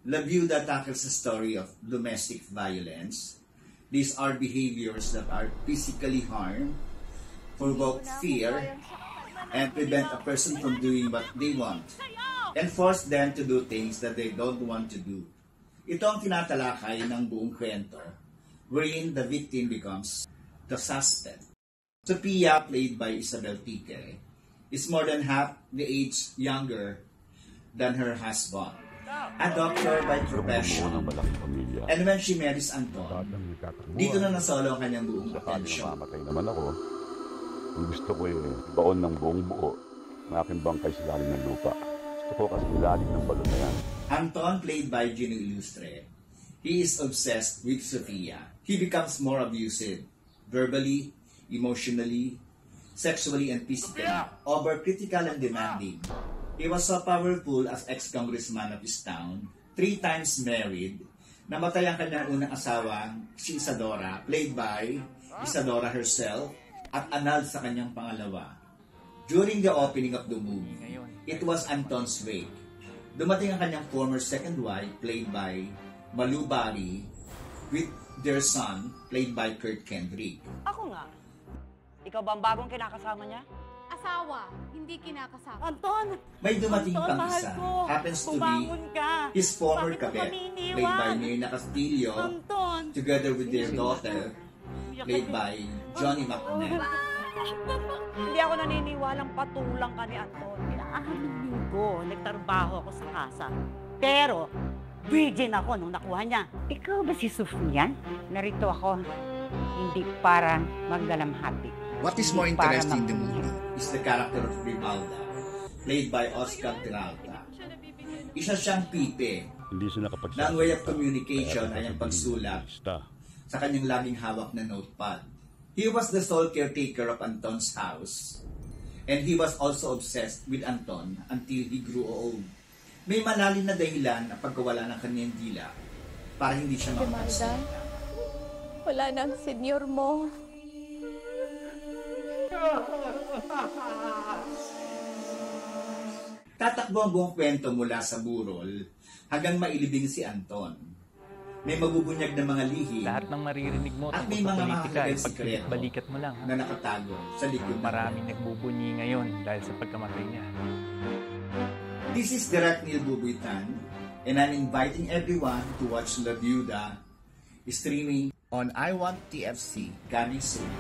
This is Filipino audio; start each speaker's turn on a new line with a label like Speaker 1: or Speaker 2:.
Speaker 1: La Viuda tackles the story of domestic violence. These are behaviors that are physically harm, provoke fear, and prevent a person from doing what they want, and force them to do things that they don't want to do. Ito ang tinatalakay ng buong kwento, wherein the victim becomes the suspect. Sophia, played by Isabel Tique, is more than half the age younger than her husband, a doctor by profession. And when she marries Anton, dito na nasolo ang kanyang buong atensyon.
Speaker 2: Namamatay naman ako. Ang gusto ko baon ng buong buo ng aking bangkay sa lalim ng lupa. Gusto ko kasi ilalim ng balon na yan.
Speaker 1: Anton, played by Gino Ilustre, he is obsessed with Sophia. He becomes more abusive, verbally, emotionally, sexually, and physically, overcritical and demanding. He was so powerful as ex-congressman of his town, 3 times married. Namatay ang kanyang unang asawa, si Isadora, played by Isadora herself, at annulled sa kanyang pangalawa. During the opening of the movie, it was Anton's wake. Dumating ang kanyang former second wife, played by Malu Bari, with their son, played by Kurt Kendrick.
Speaker 3: Ako nga. Ikaw ba ang bagong kinakasama niya?
Speaker 4: Asawa, hindi kinakasama.
Speaker 3: Anton!
Speaker 1: May dumating
Speaker 3: Anton,
Speaker 1: pang isa, happens to be his former kabet, played by Mirna Castillo,
Speaker 3: Anton!
Speaker 1: together with their daughter, played by Johnny McNabb.
Speaker 3: Hindi ako naniniwalang patulang ka ni Anton. Pinaamin linggo, nagtrabaho ako sa kasa. Pero, virgin ako nung nakuha niya.
Speaker 5: Ikaw ba si Sofia? Narito ako, hindi para magdalamhati.
Speaker 1: What is more interesting in the movie is the character of Grimalda, played by Oscar Peralta. Isa siyang pipe na ang way of communication ay ang pagsulat sa kanyang laging hawak na notepad. He was the sole caretaker of Anton's house, and he was also obsessed with Anton until he grew old. May malalim na dahilan ang pagkawala ng kanyang dila para hindi siya makapansin.
Speaker 4: Wala na ang senyor mo.
Speaker 1: Tatakbo ang buong kwento mula sa burol hanggang mailibing si Anton. May mabubunyag na mga lihim
Speaker 6: Lahat ng maririnig mo
Speaker 1: at
Speaker 6: tungkol
Speaker 1: may
Speaker 6: sa
Speaker 1: mga
Speaker 6: politika ay
Speaker 1: mahalagang sikreto
Speaker 6: balikat mo lang.
Speaker 1: na nakatago sa likod ng
Speaker 6: Maraming nagbubunyi ngayon dahil sa pagkamatay niya.
Speaker 1: This is Direct Neil Bubuitan, and I'm inviting everyone to watch La Viuda streaming on I Want TFC coming soon.